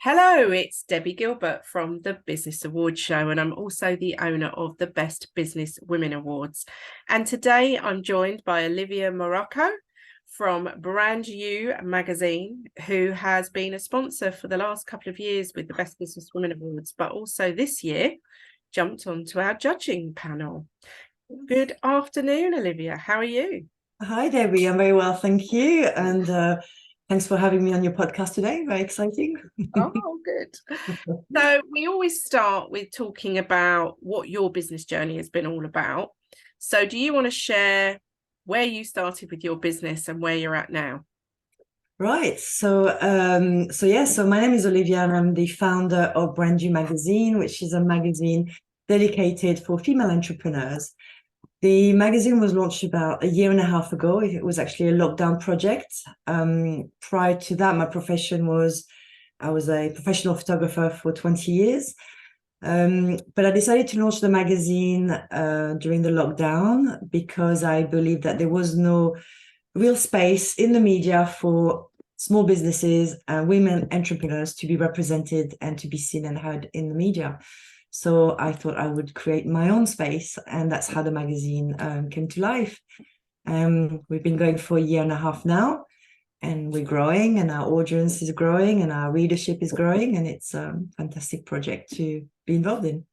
Hello, it's Debbie Gilbert from the Business Awards show, and I'm also the owner of the Best Business Women Awards. And today I'm joined by Olivia Marocco from Brand You magazine, who has been a sponsor for the last couple of years with the Best Business Women Awards, but also this year jumped onto our judging panel. Good afternoon, Olivia. How are you? Hi, Debbie. I'm very well, thank you. And thanks for having me on your podcast today. Very exciting. Oh, good. So we always start with talking about what your business journey has been all about. So do you want to share where you started with your business and where you're at now? Right. So my name is Olivia and I'm the founder of Brand You magazine, which is a magazine dedicated for female entrepreneurs. The magazine was launched about a year and a half ago. It was actually a lockdown project. Prior to that, I was a professional photographer for 20 years. But I decided to launch the magazine during the lockdown because I believed that there was no real space in the media for small businesses and women entrepreneurs to be represented and to be seen and heard in the media. So I thought I would create my own space, and that's how the magazine came to life. We've been going for a year and a half now, and we're growing, and our audience is growing, and our readership is growing, and it's a fantastic project to be involved in.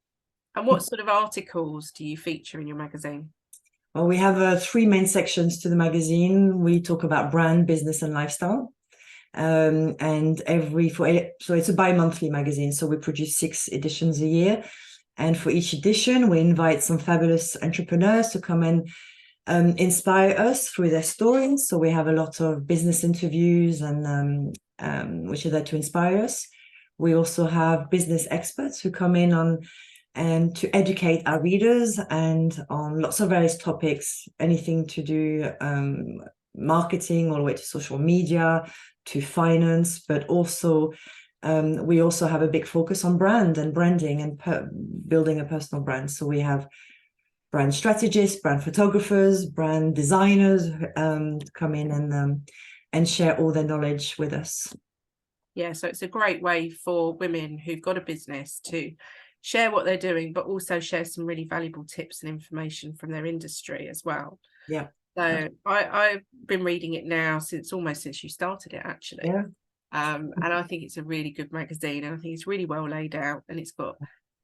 And what sort of articles do you feature in your magazine? Well, we have three main sections to the magazine. We talk about brand, business, and lifestyle. And so it's a bi-monthly magazine, so we produce 6 editions a year, and for each edition we invite some fabulous entrepreneurs to come and inspire us through their stories. So we have a lot of business interviews and which are there to inspire us. We also have business experts who come in on and to educate our readers and on lots of various topics, anything to do marketing all the way to social media, to finance, but also we also have a big focus on brand and branding and building a personal brand. So we have brand strategists, brand photographers, brand designers come in and share all their knowledge with us. Yeah, so it's a great way for women who've got a business to share what they're doing, but also share some really valuable tips and information from their industry as well. Yeah. So I've been reading it now almost since you started it, actually. Yeah. And I think it's a really good magazine, and I think it's really well laid out, and it's got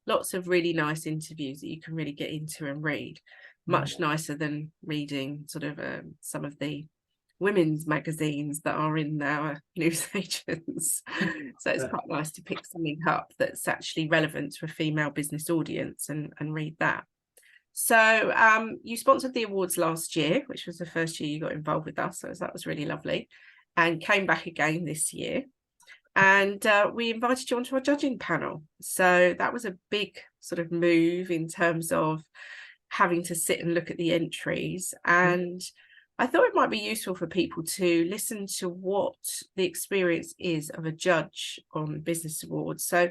lots of really nice interviews that you can really get into and read, much nicer than reading sort of some of the women's magazines that are in our newsagents. So it's quite nice to pick something up that's actually relevant to a female business audience and read that. So you sponsored the awards last year, which was the first year you got involved with us. So that was really lovely, and came back again this year. And we invited you onto our judging panel. So that was a big sort of move in terms of having to sit and look at the entries. And I thought it might be useful for people to listen to what the experience is of a judge on Business Awards. So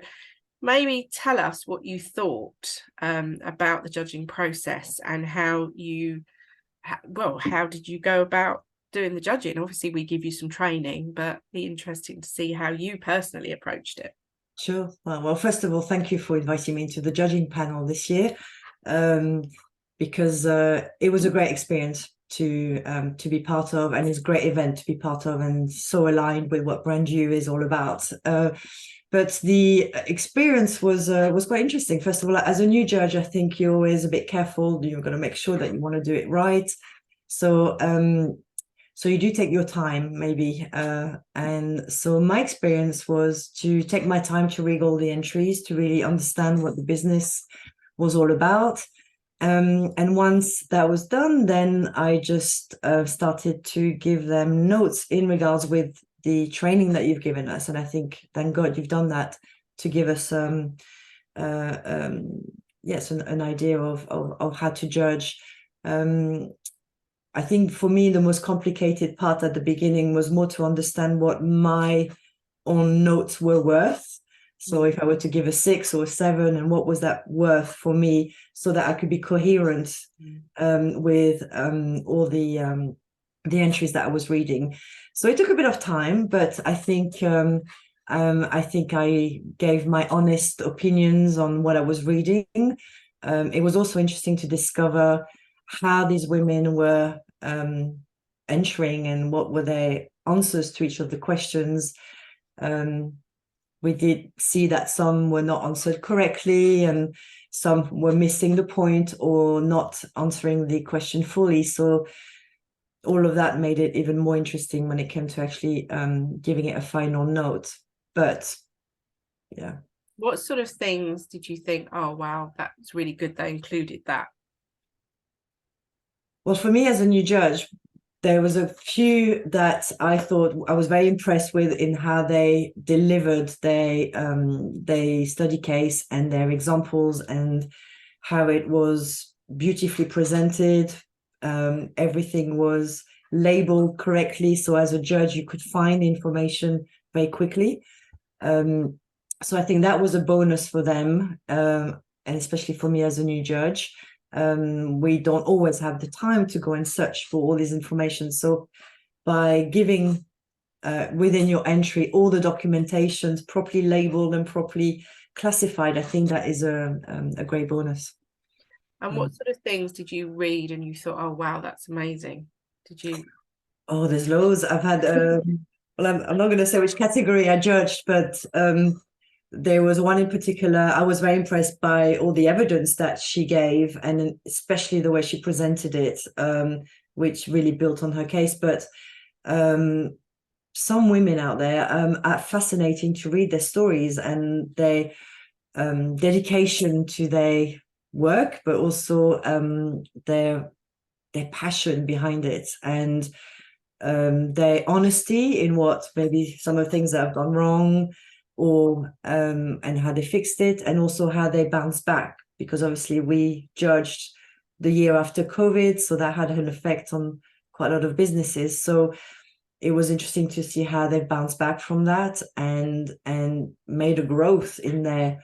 maybe tell us what you thought about the judging process and how did you go about doing the judging? Obviously, we give you some training, but be interesting to see how you personally approached it. Sure. Well, first of all, thank you for inviting me to the judging panel this year, because it was a great experience to be part of, and it's a great event to be part of, and so aligned with what Brand You is all about. But the experience was quite interesting. First of all, as a new judge, I think you're always a bit careful. You're going to make sure that you want to do it right. So you do take your time, maybe. And so my experience was to take my time to read all the entries, to really understand what the business was all about. And once that was done, then I just started to give them notes in regards with the training that you've given us. And I think, thank God you've done that to give us an idea of how to judge. I think for me, the most complicated part at the beginning was more to understand what my own notes were worth. So if I were to give a 6 or a 7, and what was that worth for me, so that I could be coherent with all the entries that I was reading. So it took a bit of time, but I think I think I gave my honest opinions on what I was reading. It was also interesting to discover how these women were entering and what were their answers to each of the questions. We did see that some were not answered correctly and some were missing the point or not answering the question fully. So all of that made it even more interesting when it came to actually giving it a final note. But yeah. What sort of things did you think, oh, wow, that's really good they included that? Well, for me as a new judge, there was a few that I thought I was very impressed with in how they delivered their study case and their examples and how it was beautifully presented. Everything was labeled correctly, so as a judge you could find information very quickly. So I think that was a bonus for them, and especially for me as a new judge. We don't always have the time to go and search for all this information. So by giving within your entry all the documentations properly labeled and properly classified, I think that is a great bonus. And what sort of things did you read and you thought, oh, wow, that's amazing? Did you? Oh, there's loads. I've had, well, I'm not going to say which category I judged, but there was one in particular. I was very impressed by all the evidence that she gave, and especially the way she presented it, which really built on her case. But some women out there are fascinating to read their stories and their dedication to their work, but also their passion behind it and their honesty in what maybe some of the things that have gone wrong or and how they fixed it, and also how they bounced back, because obviously we judged the year after COVID, so that had an effect on quite a lot of businesses. So it was interesting to see how they bounced back from that and made a growth in their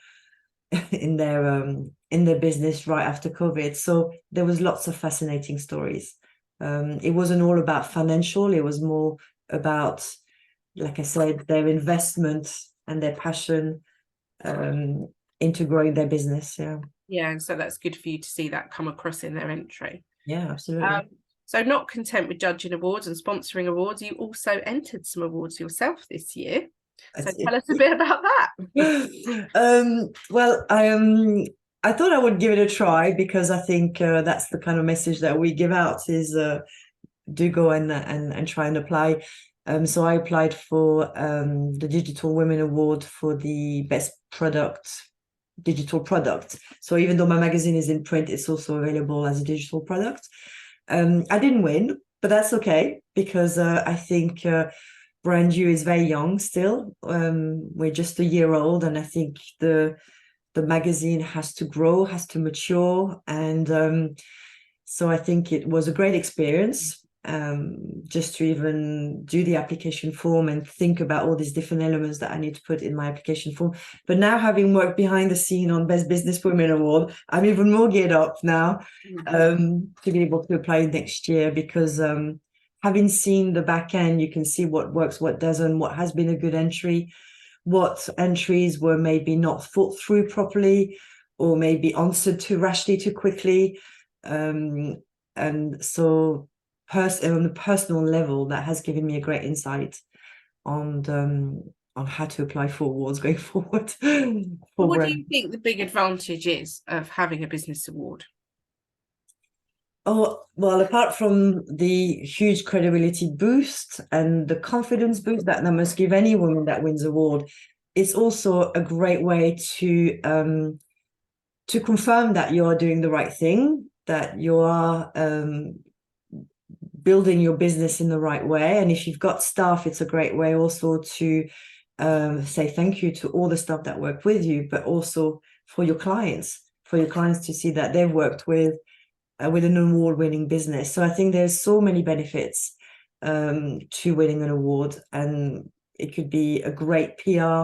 in their business right after COVID. So there was lots of fascinating stories. It wasn't all about financial, it was more about, like I said, their investment and their passion into growing their business. Yeah, so that's good for you to see that come across in their entry. Yeah, absolutely. So not content with judging awards and sponsoring awards, you also entered some awards yourself this year. So tell us a bit about that. Well, I thought I would give it a try, because I think that's the kind of message that we give out is do go and try and apply. So I applied for the Digital Women Award for the best digital product. So even though my magazine is in print, it's also available as a digital product. I didn't win, but that's okay, because I think BrandU is very young still. We're just a year old, and I think the magazine has to grow, has to mature, and so I think it was a great experience just to even do the application form and think about all these different elements that I need to put in my application form. But now, having worked behind the scene on Best Businesswomen Award, I'm even more geared up now to be able to apply next year, because having seen the back end, you can see what works, what doesn't, what has been a good entry, what entries were maybe not thought through properly, or maybe answered too rashly, too quickly. And so on the personal level, that has given me a great insight on how to apply for awards going forward. What do you think the big advantage is of having a business award? Oh, well, apart from the huge credibility boost and the confidence boost that must give any woman that wins award, it's also a great way to confirm that you are doing the right thing, that you are building your business in the right way. And if you've got staff, it's a great way also to say thank you to all the staff that work with you, but also for your clients to see that they've worked with an award-winning business. So I think there's so many benefits to winning an award, and it could be a great PR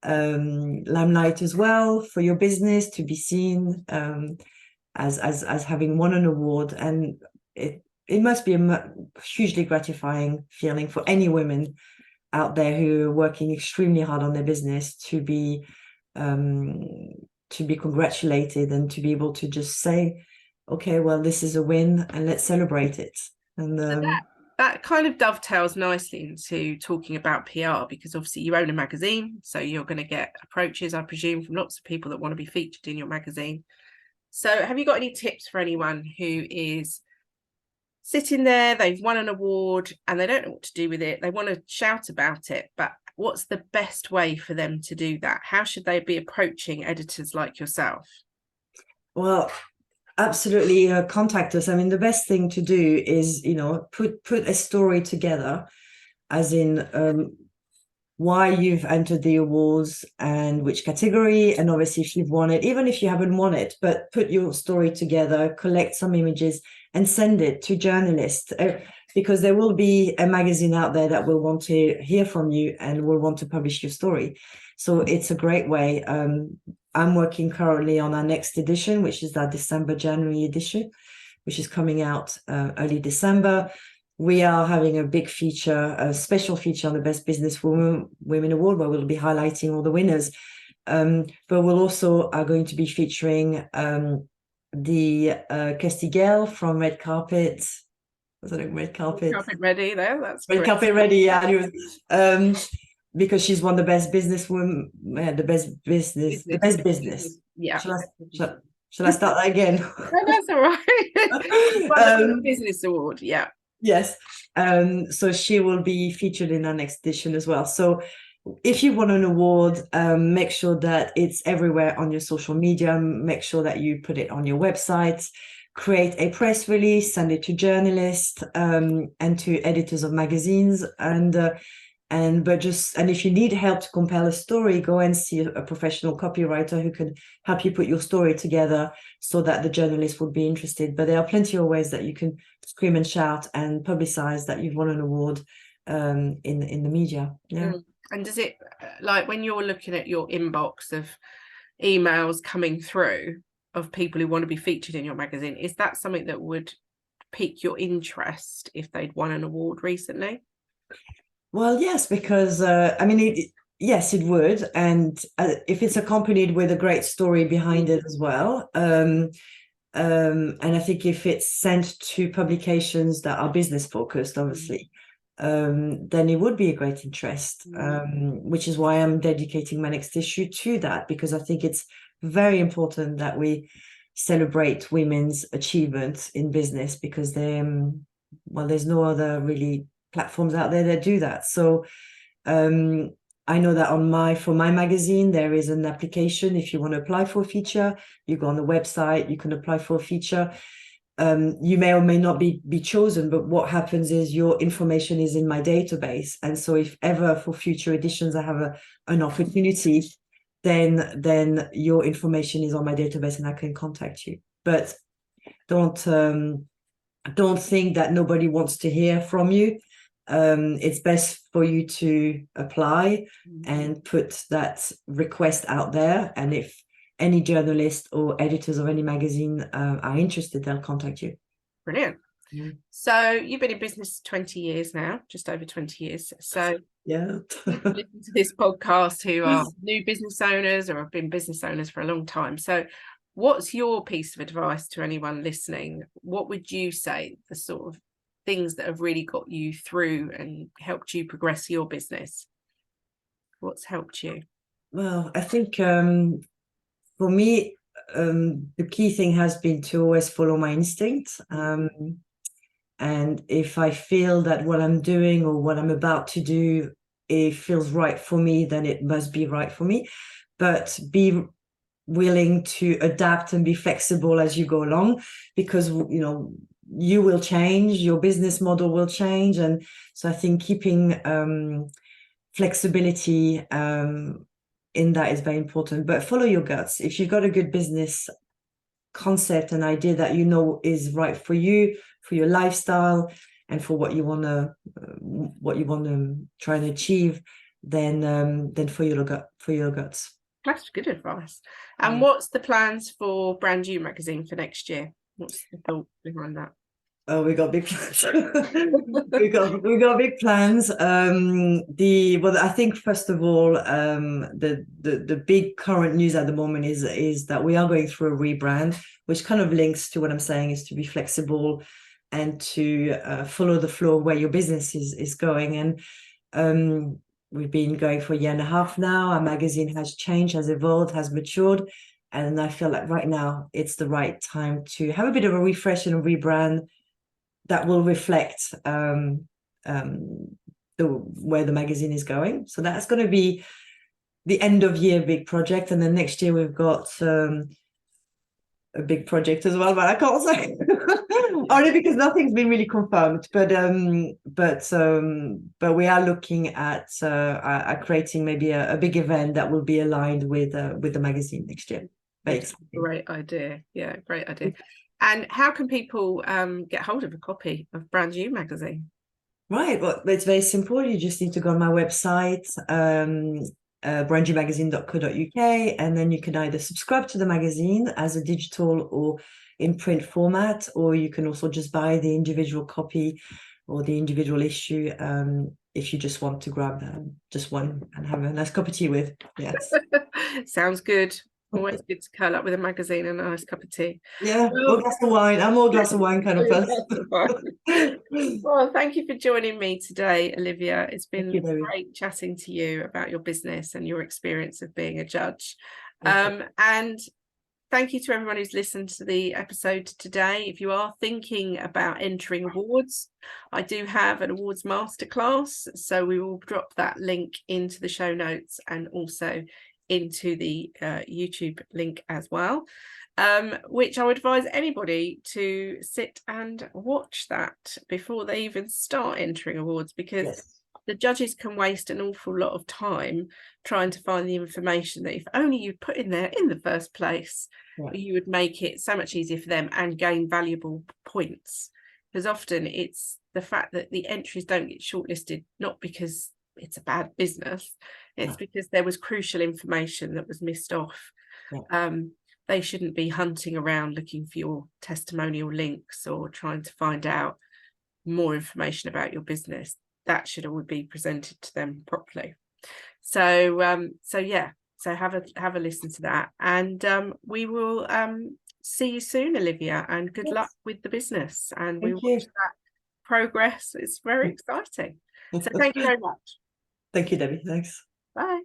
limelight as well for your business to be seen as having won an award. And it must be a hugely gratifying feeling for any women out there who are working extremely hard on their business to be congratulated and to be able to just say, okay, well, this is a win and let's celebrate it. And so that kind of dovetails nicely into talking about PR, because obviously you own a magazine, so you're going to get approaches, I presume, from lots of people that want to be featured in your magazine. So have you got any tips for anyone who is sitting there, they've won an award and they don't know what to do with it, they want to shout about it, but what's the best way for them to do that? How should they be approaching editors like yourself? Well, absolutely, contact us. I mean, the best thing to do is, put a story together, as in why you've entered the awards and which category, and obviously if you've won it, even if you haven't won it, but put your story together, collect some images and send it to journalists, because there will be a magazine out there that will want to hear from you and will want to publish your story. So it's a great way. I'm working currently on our next edition, which is our December-January edition, which is coming out early December. We are having a big feature, a special feature on the Best Businesswomen Award, where we'll be highlighting all the winners. But we'll also are going to be featuring the Kirsty Gale from Red Carpet. Was it Red Carpet? Carpet Ready there, that's Red Carpet Ready, yeah. Because she's won the best businesswoman, the best business. Yeah. Shall I start that again? No, that's all right. Business award, yeah. Yes. So she will be featured in our next edition as well. So if you want an award, make sure that it's everywhere on your social media. Make sure that you put it on your website. Create a press release, send it to journalists and to editors of magazines, and if you need help to compile a story, go and see a professional copywriter who can help you put your story together so that the journalist would be interested. But there are plenty of ways that you can scream and shout and publicize that you've won an award in the media. Yeah. And does it, like, when you're looking at your inbox of emails coming through of people who want to be featured in your magazine, is that something that would pique your interest if they'd won an award recently? Well, yes, because yes, it would, and if it's accompanied with a great story behind it as well, and I think if it's sent to publications that are business focused, obviously, then it would be a great interest, which is why I'm dedicating my next issue to that, because I think it's very important that we celebrate women's achievements in business, because there's no other really platforms out there that do that. So I know that for my magazine, there is an application. If you want to apply for a feature, you go on the website, you can apply for a feature. You may or may not be chosen, but what happens is your information is in my database. And so if ever for future editions I have an opportunity, then your information is on my database and I can contact you. But don't think that nobody wants to hear from you. It's best for you to apply and put that request out there, and if any journalist or editors of any magazine are interested, they'll contact you. Brilliant. So you've been in business 20 years now, just over 20 years. So yeah, listen to this podcast who are new business owners or have been business owners for a long time. So what's your piece of advice to anyone listening? What would you say the sort of things that have really got you through and helped you progress your business? What's helped you? Well, I think for me, the key thing has been to always follow my instinct. And if I feel that what I'm doing or what I'm about to do, it feels right for me, then it must be right for me. But be willing to adapt and be flexible as you go along, because you will change, your business model will change. And so I think keeping flexibility in that is very important. But follow your guts. If you've got a good business concept and idea that is right for you, for your lifestyle, and for what you want to try and achieve, then follow your guts. That's good advice. And what's the plans for Brand New magazine for next year? What's the thought behind that? Oh, we got big plans. we got big plans. Well, I think first of all, the big current news at the moment is that we are going through a rebrand, which kind of links to what I'm saying, is to be flexible and to follow the flow of where your business is going. And we've been going for a year and a half now. Our magazine has changed, has evolved, has matured. And I feel like right now it's the right time to have a bit of a refresh and a rebrand that will reflect where the magazine is going. So that's going to be the end of year big project. And then next year we've got a big project as well, but I can't say only because nothing's been really confirmed. But we are looking at creating maybe a big event that will be aligned with the magazine next year. Great idea. Yeah, great idea. And how can people get hold of a copy of Brand You magazine? Right, well, it's very simple. You just need to go on my website, brandyumagazine.co.uk, and then you can either subscribe to the magazine as a digital or in print format, or you can also just buy the individual copy or the individual issue if you just want to grab just one and have a nice cup of tea with. Yes. Sounds good. Always good to curl up with a magazine and a nice cup of tea. Yeah, or a glass of wine. I'm more glass of wine kind of person. Well, thank you for joining me today, Olivia. It's been great chatting to you about your business and your experience of being a judge. And thank you to everyone who's listened to the episode today. If you are thinking about entering awards, I do have an awards masterclass, so we will drop that link into the show notes and also into the YouTube link as well, which I would advise anybody to sit and watch that before they even start entering awards, because the judges can waste an awful lot of time trying to find the information that if only you put in there in the first place, you would make it so much easier for them and gain valuable points. Because often it's the fact that the entries don't get shortlisted, not because it's a bad business, it's because there was crucial information that was missed off. They shouldn't be hunting around looking for your testimonial links or trying to find out more information about your business. That should all be presented to them properly. So have a listen to that, and we will see you soon, Olivia, and good luck with the business, and we watch that progress. It's very exciting. So thank you very much. Thank you, Debbie. Thanks. Bye.